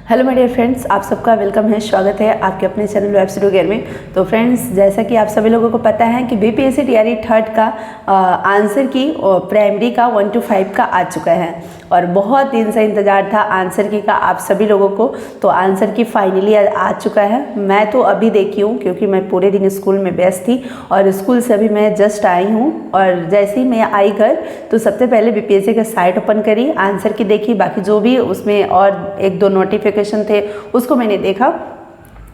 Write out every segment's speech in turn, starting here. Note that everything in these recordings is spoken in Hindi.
हेलो माय डियर फ्रेंड्स, आप सबका वेलकम है, स्वागत है आपके अपने चैनल वेब स्टूडियो गेयर में। तो फ्रेंड्स, जैसा कि आप सभी लोगों को पता है कि बीपीएससी टीआरई थर्ड का आंसर की प्राइमरी का 1 to 5 का आ चुका है और बहुत दिन से इंतज़ार था आंसर की का आप सभी लोगों को। तो आंसर की फाइनली आ चुका है। मैं तो अभी देखी हूँ क्योंकि मैं पूरे दिन स्कूल में व्यस्त थी और स्कूल से अभी मैं जस्ट आई हूँ और जैसे ही मैं आई घर तो सबसे पहले बीपीएससी का साइट ओपन करी, आंसर की देखी, बाकी जो भी उसमें और एक दो नोटिफिकेशन थे उसको मैंने देखा।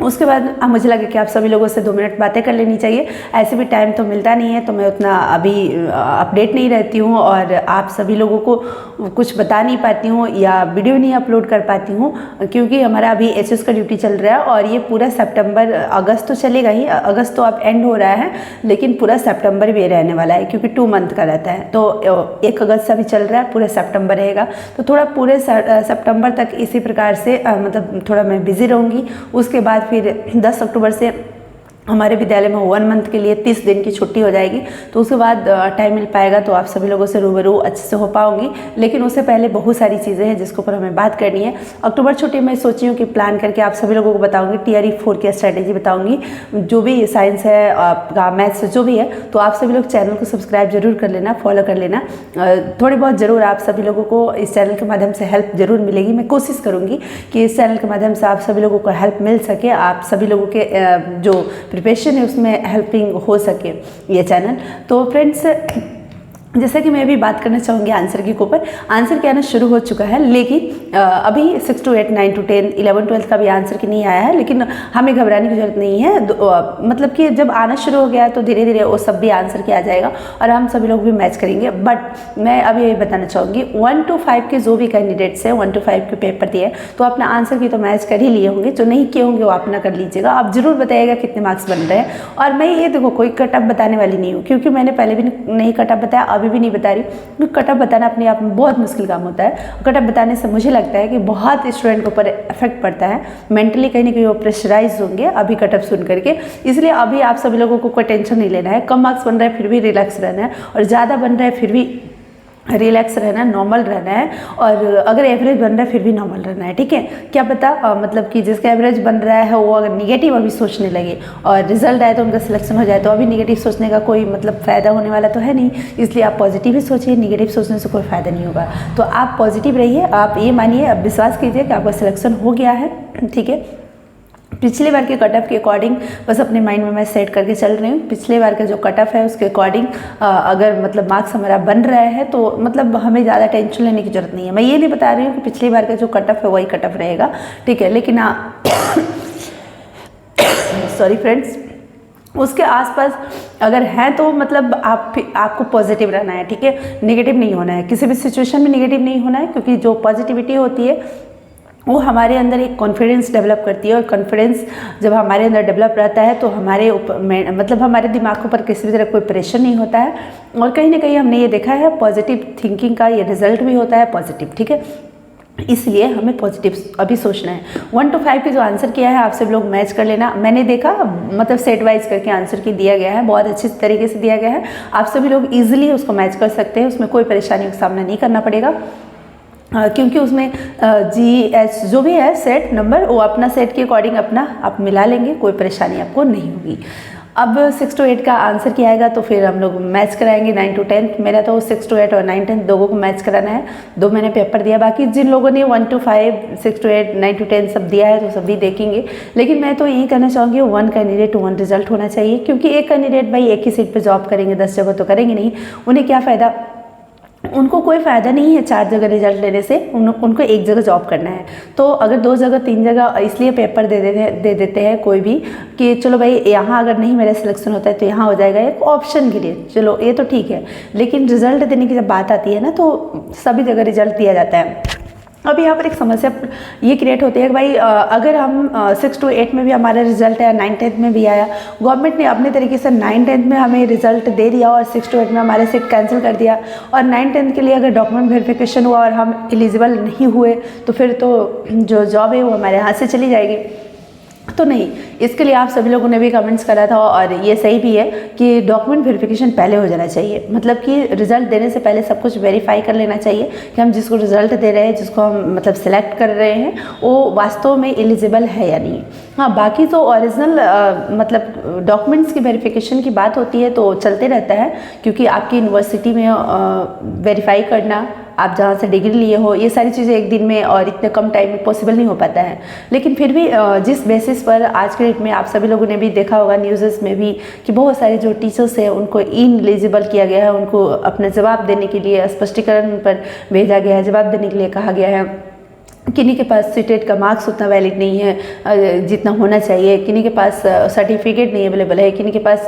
उसके बाद मुझे लगा कि आप सभी लोगों से 2 मिनट बातें कर लेनी चाहिए। ऐसे भी टाइम तो मिलता नहीं है तो मैं उतना अभी अपडेट नहीं रहती हूँ और आप सभी लोगों को कुछ बता नहीं पाती हूँ या वीडियो नहीं अपलोड कर पाती हूँ क्योंकि हमारा अभी एचएस का ड्यूटी चल रहा है और ये पूरा सितंबर अगस्त तो चलेगा ही। अगस्त तो अब एंड हो रहा है लेकिन पूरा सितंबर भी रहने वाला है क्योंकि 2 मंथ का रहता है। तो 1 अगस्त से अभी चल रहा है, पूरा सितंबर रहेगा। तो थोड़ा पूरे सितंबर तक इसी प्रकार से मतलब थोड़ा मैं बिज़ी रहूँगी। उसके बाद फिर 10 अक्टूबर से हमारे विद्यालय में 1 मंथ के लिए 30 दिन की छुट्टी हो जाएगी। तो उसके बाद टाइम मिल पाएगा तो आप सभी लोगों से रूबरू अच्छे से हो पाऊंगी। लेकिन उससे पहले बहुत सारी चीज़ें हैं जिसके ऊपर हमें बात करनी है। अक्टूबर छुट्टी में सोची हूँ कि प्लान करके आप सभी लोगों को बताऊंगी, टीआरई 4 की स्ट्रैटेजी बताऊंगी, जो भी साइंस है आपका, मैथ्स जो भी है। तो आप सभी लोग चैनल को सब्सक्राइब जरूर कर लेना, फॉलो कर लेना। थोड़ी बहुत ज़रूर आप सभी लोगों को इस चैनल के माध्यम से हेल्प जरूर मिलेगी। मैं कोशिश करूँगी कि इस चैनल के माध्यम से आप सभी लोगों को हेल्प मिल सके, आप सभी लोगों के जो प्रिपरेशन है उसमें हेल्पिंग हो सके ये चैनल। तो फ्रेंड्स, जैसा कि मैं अभी बात करना चाहूँगी आंसर के ऊपर। आंसर की आना शुरू हो चुका है लेकिन अभी 6 to 8, 9 to 10, 11, 12 का भी आंसर की नहीं आया है। लेकिन हमें घबराने की जरूरत नहीं है। मतलब कि जब आना शुरू हो गया तो धीरे धीरे वो सब भी आंसर की आ जाएगा और हम सभी लोग भी मैच करेंगे। बट मैं अभी यही बताना चाहूँगी 1 to 5 के जो भी कैंडिडेट्स हैं 1 to 5 के पेपर दिए तो अपना आंसर की तो मैच कर ही लिए होंगे। जो नहीं किए होंगे वो अपना कर लीजिएगा। आप जरूर बताइएगा कितने मार्क्स बन रहे हैं। और मैं ये देखो कोई कट ऑफ बताने वाली नहीं हूँ क्योंकि मैंने पहले भी नहीं कट ऑफ बताया, अभी भी नहीं बता रही क्योंकि कट ऑफ बताना अपने आप में बहुत मुश्किल काम होता है। कट ऑफ बताने से मुझे लगता है कि बहुत स्टूडेंट के ऊपर इफेक्ट पड़ता है, मेंटली कहीं ना कहीं वो प्रेशराइज होंगे अभी कट ऑफ सुन करके। इसलिए अभी आप सभी लोगों को कोई टेंशन नहीं लेना है। कम मार्क्स बन रहा है फिर भी रिलैक्स रहना है और ज़्यादा बन रहा है फिर भी रिलैक्स रहना है, नॉर्मल रहना है। और अगर एवरेज बन रहा है फिर भी नॉर्मल रहना है, ठीक है। क्या पता मतलब कि जिसका एवरेज बन रहा है वो अगर निगेटिव अभी सोचने लगे और रिजल्ट आए तो उनका सिलेक्शन हो जाए तो अभी निगेटिव सोचने का कोई मतलब फ़ायदा होने वाला तो है नहीं। इसलिए आप पॉजिटिव ही सोचिए, निगेटिव सोचने से कोई फ़ायदा नहीं होगा। तो आप पॉजिटिव रहिए, आप ये मानिए, अब विश्वास कीजिए कि आपका सिलेक्शन हो गया है, ठीक है। पिछले बार के कट ऑफ के अकॉर्डिंग बस अपने माइंड में मैं सेट करके चल रही हूँ। पिछले बार का जो कट ऑफ है उसके अकॉर्डिंग अगर मतलब मार्क्स हमारा बन रहा है तो मतलब हमें ज़्यादा टेंशन लेने की जरूरत नहीं है। मैं ये नहीं बता रही हूँ कि पिछली बार का जो कट ऑफ है वही कट ऑफ रहेगा, ठीक है। लेकिन सॉरी फ्रेंड्स, उसके आसपास अगर हैं तो मतलब आपको पॉजिटिव रहना है, ठीक है। नेगेटिव नहीं होना है, किसी भी सिचुएशन में नेगेटिव नहीं होना है क्योंकि जो पॉजिटिविटी होती है वो हमारे अंदर एक कॉन्फिडेंस डेवलप करती है और कॉन्फिडेंस जब हमारे अंदर डेवलप रहता है तो हमारे ऊपर मतलब हमारे दिमाग के ऊपर किसी भी तरह कोई प्रेशर नहीं होता है। और कहीं ना कहीं हमने ये देखा है पॉजिटिव थिंकिंग का ये रिजल्ट भी होता है पॉजिटिव, ठीक है। इसलिए हमें पॉजिटिव अभी सोचना है। 1 to 5 के जो आंसर किया है आप सब लोग मैच कर लेना। मैंने देखा मतलब सेट वाइज करके आंसर की दिया गया है, बहुत अच्छे तरीके से दिया गया है। आप सभी लोग ईजिली उसको मैच कर सकते हैं, उसमें कोई परेशानी का सामना नहीं करना पड़ेगा क्योंकि उसमें GH जो भी है सेट नंबर वो अपना सेट के अकॉर्डिंग अपना आप मिला लेंगे, कोई परेशानी आपको नहीं होगी। अब 6 to 8 का आंसर किया आएगा तो फिर हम लोग मैच कराएंगे 9 to 10। मेरा तो 6 to 8 और 9 10 दोनों को मैच कराना है। 2 मैंने पेपर दिया, बाकी जिन लोगों ने 1 to 5, 6 to 8, 9 to 10 सब दिया है तो सभी देखेंगे। लेकिन मैं तो यही कहना चाहूँगी 1 कैंडिडेट 1 रिजल्ट होना चाहिए क्योंकि एक कैंडिडेट भाई एक ही सीट पर जॉब करेंगे, 10 जगह तो करेंगे नहीं। उन्हें क्या फ़ायदा, उनको कोई फ़ायदा नहीं है 4 जगह रिजल्ट लेने से, उनको एक जगह जॉब करना है। तो अगर 2 जगह 3 जगह इसलिए पेपर दे देते हैं कोई भी कि चलो भाई यहाँ अगर नहीं मेरा सिलेक्शन होता है तो यहाँ हो जाएगा, एक ऑप्शन के लिए, चलो ये तो ठीक है। लेकिन रिजल्ट देने की जब बात आती है ना तो सभी जगह रिजल्ट दिया जाता है। अब यहाँ पर एक समस्या ये क्रिएट होती है कि भाई अगर हम 6 to 8 में भी हमारा रिजल्ट आया, 9 10th में भी आया, गवर्नमेंट ने अपने तरीके से 9 10th में हमें रिजल्ट दे दिया और 6 to 8 में हमारे सीट कैंसिल कर दिया और 9 10th के लिए अगर डॉक्यूमेंट वेरिफिकेशन हुआ और हम एलिजिबल नहीं हुए तो फिर तो जो जॉब है वो हमारे हाथ से चली जाएगी। तो नहीं, इसके लिए आप सभी लोगों ने भी कमेंट्स करा था और ये सही भी है कि डॉक्यूमेंट वेरिफिकेशन पहले हो जाना चाहिए। मतलब कि रिजल्ट देने से पहले सब कुछ वेरीफाई कर लेना चाहिए कि हम जिसको रिजल्ट दे रहे हैं, जिसको हम मतलब सेलेक्ट कर रहे हैं, वो वास्तव में एलिजिबल है या नहीं। हाँ, बाकी तो ओरिजिनल मतलब डॉक्यूमेंट्स की वेरिफिकेशन की बात होती है तो चलते रहता है, क्योंकि आपकी यूनिवर्सिटी में वेरीफाई करना, आप जहाँ से डिग्री लिए हो, ये सारी चीज़ें एक दिन में और इतने कम टाइम में पॉसिबल नहीं हो पाता है। लेकिन फिर भी जिस बेसिस पर आज के डेट में आप सभी लोगों ने भी देखा होगा न्यूज़ में भी कि बहुत सारे जो टीचर्स हैं उनको इनएलिजिबल किया गया है, उनको अपना जवाब देने के लिए स्पष्टीकरण पर भेजा गया है, जवाब देने के लिए कहा गया है। किन्हीं के पास सीटेट का मार्क्स उतना वैलिड नहीं है जितना होना चाहिए, किन्हीं के पास सर्टिफिकेट नहीं अवेलेबल है, किन्हीं के पास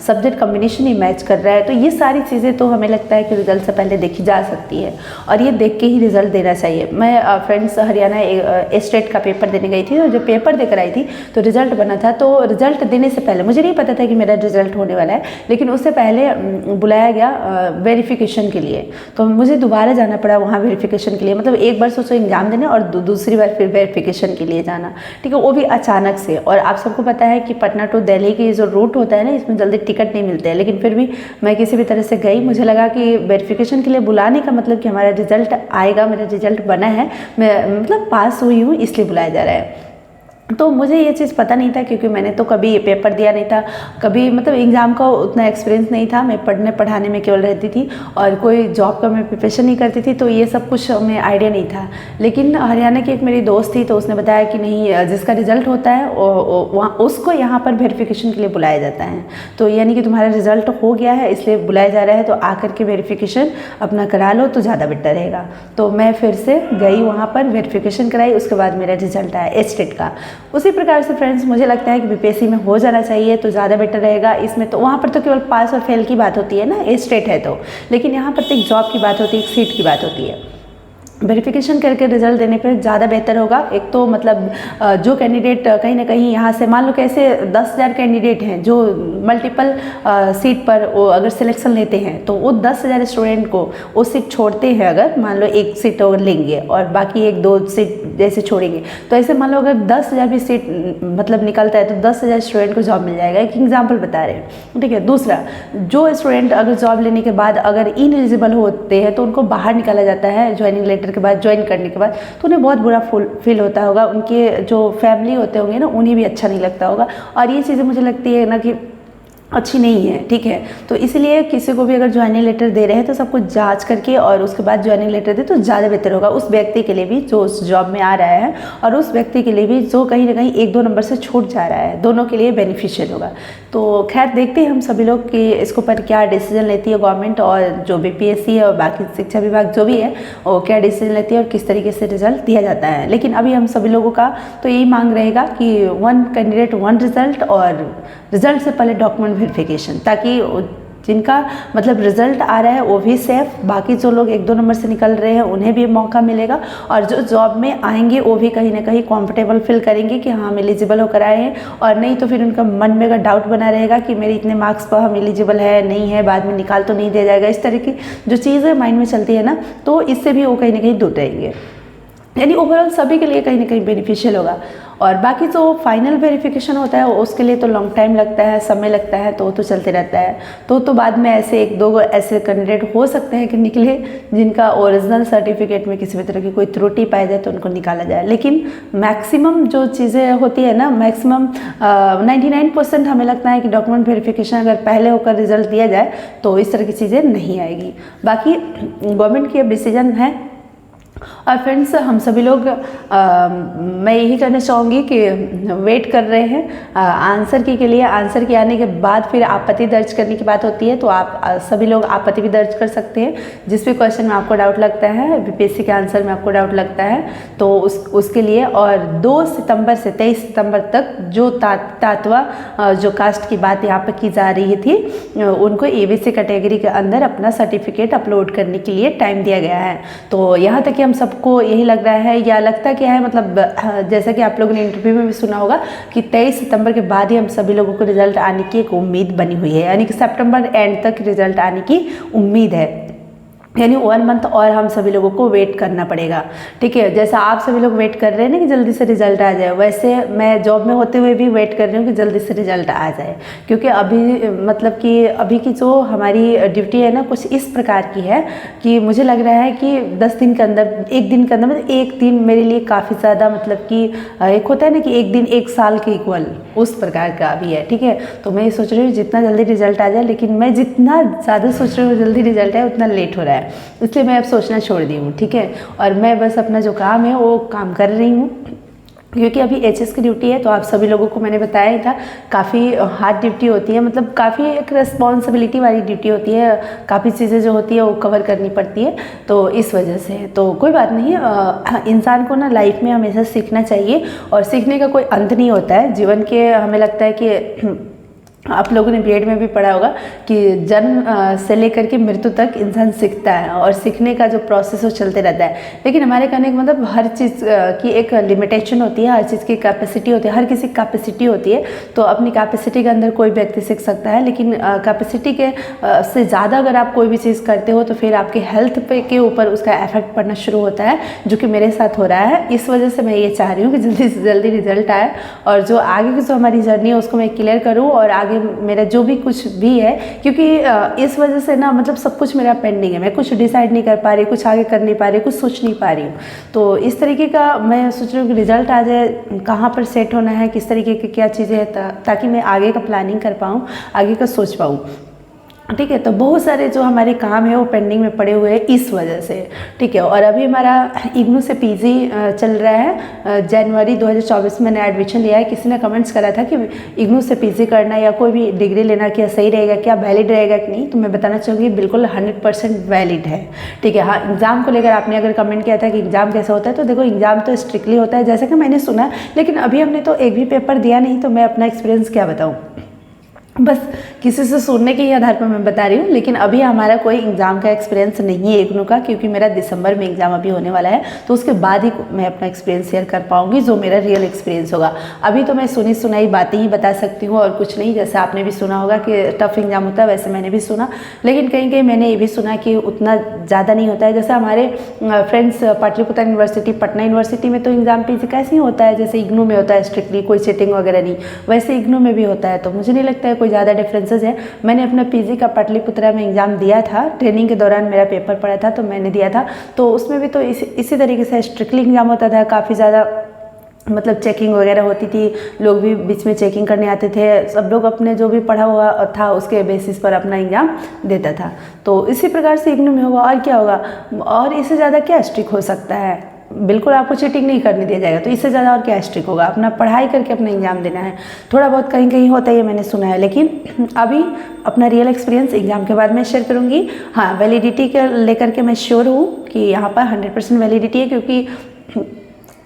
सब्जेक्ट कॉम्बिनेशन ही मैच कर रहा है। तो ये सारी चीज़ें तो हमें लगता है कि रिजल्ट से पहले देखी जा सकती है और ये देख के ही रिजल्ट देना चाहिए। मैं फ्रेंड्स हरियाणा स्टेट का पेपर देने गई थी और जब पेपर देकर आई थी तो रिजल्ट बना था। तो रिजल्ट देने से पहले मुझे नहीं पता था कि मेरा रिजल्ट होने वाला है, लेकिन उससे पहले बुलाया गया वेरिफिकेशन के लिए। तो मुझे दोबारा जाना पड़ा वहाँ वेरिफिकेशन के लिए। मतलब एक बार सोचो एग्जाम देने और दूसरी बार फिर वेरिफिकेशन के लिए जाना, ठीक है, वो भी अचानक से। और आप सबको पता है कि पटना टू दिल्ली की जो रूट होता है ना, इसमें जल्दी टिकट नहीं मिलते हैं। लेकिन फिर भी मैं किसी भी तरह से गई। मुझे लगा कि वेरिफिकेशन के लिए बुलाने का मतलब कि हमारा रिजल्ट आएगा, मेरा रिजल्ट बना है, मैं मतलब पास हुई हूँ, इसलिए बुलाया जा रहा है। तो मुझे ये चीज़ पता नहीं था, क्योंकि मैंने तो कभी ये पेपर दिया नहीं था, कभी मतलब एग्ज़ाम का उतना एक्सपीरियंस नहीं था। मैं पढ़ने पढ़ाने में केवल रहती थी और कोई जॉब का मैं प्रिपरेशन नहीं करती थी, तो ये सब कुछ हमें आइडिया नहीं था। लेकिन हरियाणा की एक मेरी दोस्त थी, तो उसने बताया कि नहीं, जिसका रिजल्ट होता है वहाँ उसको यहाँ पर वेरिफिकेशन के लिए बुलाया जाता है। तो यानी कि तुम्हारा रिजल्ट हो गया है इसलिए बुलाया जा रहा है, तो आकर के वेरिफिकेशन अपना करा लो तो ज़्यादा बेटर रहेगा। तो मैं फिर से गई वहाँ पर, वेरिफिकेशन कराई, उसके बाद मेरा रिजल्ट आया स्टेट का। उसी प्रकार से फ्रेंड्स मुझे लगता है कि बीपीएससी में हो जाना चाहिए तो ज़्यादा बेटर रहेगा। इसमें तो वहाँ पर तो केवल पास और फेल की बात होती है ना, स्टेट है तो, लेकिन यहाँ पर तो एक जॉब की बात होती है, एक सीट की बात होती है। वेरिफिकेशन करके रिजल्ट देने पर ज़्यादा बेहतर होगा। एक तो मतलब जो कैंडिडेट कहीं ना कहीं यहाँ से, मान लो कैसे 10,000 कैंडिडेट हैं जो मल्टीपल सीट पर वो अगर सिलेक्शन लेते हैं, तो वो 10,000 स्टूडेंट को वो सीट छोड़ते हैं। अगर मान लो एक सीट अगर लेंगे और बाकी 1-2 सीट जैसे छोड़ेंगे, तो ऐसे मान लो अगर 10,000 भी सीट मतलब निकलता है तो 10,000 स्टूडेंट को जॉब मिल जाएगा। एक एग्जाम्पल बता रहे हैं, ठीक है। दूसरा, जो स्टूडेंट अगर जॉब लेने के बाद अगर इनएलिजिबल होते हैं तो उनको बाहर निकाला जाता है ज्वाइनिंग लेटर के बाद, ज्वाइन करने के बाद, तो उन्हें बहुत बुरा फील होता होगा, उनके जो फैमिली होते होंगे ना, उन्हें भी अच्छा नहीं लगता होगा। और ये चीज़ें मुझे लगती है ना कि अच्छी नहीं है, ठीक है। तो इसलिए किसी को भी अगर ज्वाइनिंग लेटर दे रहे हैं तो सब कुछ जांच करके और उसके बाद ज्वाइनिंग लेटर दे तो ज़्यादा बेहतर होगा उस व्यक्ति के लिए भी जो उस जॉब में आ रहा है और उस व्यक्ति के लिए भी जो कहीं ना कहीं 1-2 नंबर से छूट जा रहा है, दोनों के लिए बेनिफिशियल होगा। तो खैर देखते हैं हम सभी लोग कि इसके ऊपर क्या डिसीजन लेती है गवर्नमेंट, और जो बीपीएससी है और बाकी शिक्षा विभाग जो भी है वो क्या डिसीजन लेती है और किस तरीके से रिजल्ट दिया जाता है। लेकिन अभी हम सभी लोगों का तो यही मांग रहेगा कि 1 कैंडिडेट 1 रिजल्ट, और रिजल्ट से पहले डॉक्यूमेंट वेरिफिकेशन, ताकि जिनका मतलब रिजल्ट आ रहा है वो भी सेफ, बाकी जो लोग 1-2 नंबर से निकल रहे हैं उन्हें भी मौका मिलेगा, और जो जॉब में आएंगे वो भी कहीं ना कहीं कंफर्टेबल फील करेंगे कि हाँ हम एलिजिबल होकर आए हैं। और नहीं तो फिर उनका मन में अगर डाउट बना रहेगा कि मेरे इतने मार्क्स पर हम एलिजिबल है नहीं है, बाद में निकाल तो नहीं दिया जाएगा, इस तरह की जो चीज़ें माइंड में चलती है ना, तो इससे भी वो कहीं ना कहीं दूर रहेंगे। यानी ओवरऑल सभी के लिए कहीं ना कहीं बेनिफिशियल होगा। और बाकी जो फाइनल वेरिफिकेशन होता है उसके लिए तो लॉन्ग टाइम लगता है, समय लगता है, तो चलते रहता है। तो बाद में ऐसे 1-2 ऐसे कैंडिडेट हो सकते हैं कि निकले जिनका ओरिजिनल सर्टिफिकेट में किसी भी तरह की कोई त्रुटि पाई जाए तो उनको निकाला जाए। लेकिन मैक्सिमम जो चीज़ें होती है ना, मैक्सिमम 99% हमें लगता है कि डॉक्यूमेंट वेरिफिकेशन अगर पहले होकर रिजल्ट दिया जाए तो इस तरह की चीज़ें नहीं आएगी। बाकी गवर्नमेंट की अब डिसीजन है। और फ्रेंड्स हम सभी लोग मैं यही कहना चाहूँगी कि वेट कर रहे हैं आंसर की के लिए। आंसर के आने के बाद फिर आपत्ति दर्ज करने की बात होती है, तो आप सभी लोग आपत्ति भी दर्ज कर सकते हैं। जिस भी क्वेश्चन में आपको डाउट लगता है, बीपीएससी के आंसर में आपको डाउट लगता है, तो उसके लिए। और 2 सितंबर से 23 सितंबर तक जो तात्वा जो कास्ट की बात यहाँ पर की जा रही थी, उनको एबीसी कैटेगरी के अंदर अपना सर्टिफिकेट अपलोड करने के लिए टाइम दिया गया है। तो यहाँ तक कि हम सबको यही लग रहा है, या लगता क्या है, मतलब जैसा कि आप लोगों ने इंटरव्यू में भी सुना होगा कि 23 सितंबर के बाद ही हम सभी लोगों को रिजल्ट आने की एक उम्मीद बनी हुई है, यानी कि सितंबर एंड तक रिजल्ट आने की उम्मीद है। यानी 1 मंथ और हम सभी लोगों को वेट करना पड़ेगा। ठीक है, जैसा आप सभी लोग वेट कर रहे हैं ना कि जल्दी से रिजल्ट आ जाए, वैसे मैं जॉब में होते हुए भी वेट कर रही हूँ कि जल्दी से रिजल्ट आ जाए। क्योंकि अभी मतलब कि अभी की जो हमारी ड्यूटी है ना कुछ इस प्रकार की है कि मुझे लग रहा है कि 10 दिन के अंदर, 1 दिन के अंदर, मतलब 1 दिन मेरे लिए काफ़ी ज़्यादा, मतलब कि एक होता है ना कि 1 दिन 1 साल के इक्वल, उस प्रकार का अभी है। ठीक है, तो मैं ये सोच रही हूँ जितना जल्दी रिजल्ट आ जाए, लेकिन मैं जितना ज़्यादा सोच रही हूँ जल्दी रिजल्ट आए उतना लेट हो रहा है, इसलिए मैं अब सोचना छोड़ दी हूँ। ठीक है, और मैं बस अपना जो काम है वो काम कर रही हूँ, क्योंकि अभी एचएस की ड्यूटी है। तो आप सभी लोगों को मैंने बताया ही था, काफ़ी हार्ड ड्यूटी होती है, मतलब काफ़ी एक रिस्पॉन्सिबिलिटी वाली ड्यूटी होती है, काफ़ी चीज़ें जो होती है वो कवर करनी पड़ती है। तो इस वजह से तो कोई बात नहीं है, इंसान को ना लाइफ में हमेशा सीखना चाहिए, और सीखने का कोई अंत नहीं होता है जीवन के। हमें लगता है कि आप लोगों ने बीएड में भी पढ़ा होगा कि जन्म से लेकर के मृत्यु तक इंसान सीखता है, और सीखने का जो प्रोसेस वो चलते रहता है। लेकिन हमारे कहने का मतलब हर चीज़ की एक लिमिटेशन होती है, हर चीज़ की कैपेसिटी होती है, हर किसी की कैपेसिटी होती है। तो अपनी कैपेसिटी के अंदर कोई व्यक्ति सीख सकता है, लेकिन कैपेसिटी के से ज़्यादा अगर आप कोई भी चीज़ करते हो तो फिर आपके हेल्थ पे के ऊपर उसका इफेक्ट पड़ना शुरू होता है, जो कि मेरे साथ हो रहा है। इस वजह से मैं ये चाह रही हूँ कि जल्दी से जल्दी रिजल्ट आए, और जो आगे की जो हमारी जर्नी है उसको मैं क्लियर करूँ, और आगे मेरा जो भी कुछ भी है, क्योंकि इस वजह से ना मतलब सब कुछ मेरा पेंडिंग है, मैं कुछ डिसाइड नहीं कर पा रही, कुछ आगे कर नहीं पा रही, कुछ सोच नहीं पा रही हूँ। तो इस तरीके का मैं सोच रही हूँ कि रिजल्ट आ जाए, कहाँ पर सेट होना है, किस तरीके की क्या चीज़ें हैं, ताकि मैं आगे का प्लानिंग कर पाऊँ, आगे का सोच पाऊँ। ठीक है, तो बहुत सारे जो हमारे काम है वो पेंडिंग में पड़े हुए हैं इस वजह से। ठीक है, और अभी हमारा इग्नू से पीजी चल रहा है। जनवरी 2024 में मैंने एडमिशन लिया है। किसी ने कमेंट्स करा था कि इग्नू से पीजी करना या कोई भी डिग्री लेना क्या सही रहेगा, क्या वैलिड रहेगा कि नहीं, तो मैं बताना चाहूँगी बिल्कुल 100% वैलिड है। ठीक है, हाँ, एग्ज़ाम को लेकर आपने अगर कमेंट किया था कि एग्ज़ाम कैसा होता है, तो देखो एग्ज़ाम तो स्ट्रिक्टली होता है जैसा कि मैंने सुना, लेकिन अभी हमने तो एक भी पेपर दिया नहीं, तो मैं अपना एक्सपीरियंस क्या बताऊँ, बस किसी से सुनने के ही आधार पर मैं बता रही हूँ। लेकिन अभी हमारा कोई एग्ज़ाम का एक्सपीरियंस नहीं है इग्नू का, क्योंकि मेरा दिसंबर में एग्ज़ाम अभी होने वाला है, तो उसके बाद ही मैं अपना एक्सपीरियंस शेयर कर पाऊँगी, जो मेरा रियल एक्सपीरियंस होगा। अभी तो मैं सुनी सुनाई बातें ही बता सकती हूँ और कुछ नहीं। जैसे आपने भी सुना होगा कि टफ एग्ज़ाम होता है, वैसे मैंने भी सुना, लेकिन कहीं कहीं मैंने ये भी सुना कि उतना ज़्यादा नहीं होता है। जैसे हमारे friends Pataliputra university, Patna university में तो एग्ज़ाम पीजी का ऐसे ही होता है जैसे इग्नू में होता है, स्ट्रिक्टली कोई चीटिंग वगैरह नहीं, वैसे इग्नू में भी होता है। तो मुझे नहीं लगता है कोई ज़्यादा डिफरेंसेस है। मैंने अपना पीजी का पाटलिपुत्रा में एग्ज़ाम दिया था, ट्रेनिंग के दौरान मेरा पेपर पड़ा था, तो मैंने दिया था। तो उसमें भी तो इसी तरीके से स्ट्रिक्टली एग्ज़ाम होता था, काफ़ी ज़्यादा मतलब चेकिंग वगैरह होती थी, लोग भी बीच में चेकिंग करने आते थे, सब लोग अपने जो भी पढ़ा हुआ था उसके बेसिस पर अपना एग्ज़ाम देता था। तो इसी प्रकार से इग्नू में होगा, और क्या होगा, और इससे ज़्यादा क्या स्ट्रिक्ट हो सकता है। बिल्कुल आपको चीटिंग नहीं करने दिया जाएगा, तो इससे ज़्यादा और क्या स्ट्रिक्ट होगा, अपना पढ़ाई करके अपना एग्ज़ाम देना है। थोड़ा बहुत कहीं कहीं होता है, ये मैंने सुना है, लेकिन अभी अपना रियल एक्सपीरियंस एग्ज़ाम के बाद मैं शेयर करूँगी। हाँ, वैलिडिटी के लेकर के मैं श्योर हूँ कि यहाँ पर 100% वैलिडिटी है, क्योंकि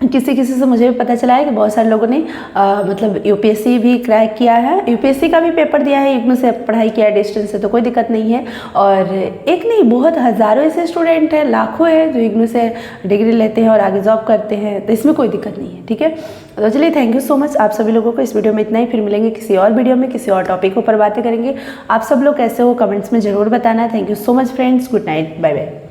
किसी से मुझे भी पता चला है कि बहुत सारे लोगों ने मतलब यूपीएससी भी क्रैक किया है, यूपीएससी का भी पेपर दिया है, इग्नू से पढ़ाई किया है डिस्टेंस से, तो कोई दिक्कत नहीं है। और एक नहीं, बहुत हज़ारों ऐसे स्टूडेंट हैं, लाखों हैं जो इग्नू से डिग्री लेते हैं और आगे जॉब करते हैं, तो इसमें कोई दिक्कत नहीं है। ठीक है, तो चलिए, थैंक यू सो मच आप सभी लोगों को। इस वीडियो में इतना ही, फिर मिलेंगे किसी और वीडियो में, किसी और टॉपिक के ऊपर बातें करेंगे। आप सब लोग कैसे हो कमेंट्स में ज़रूर बताना। Thank you so much friends, good night, bye bye.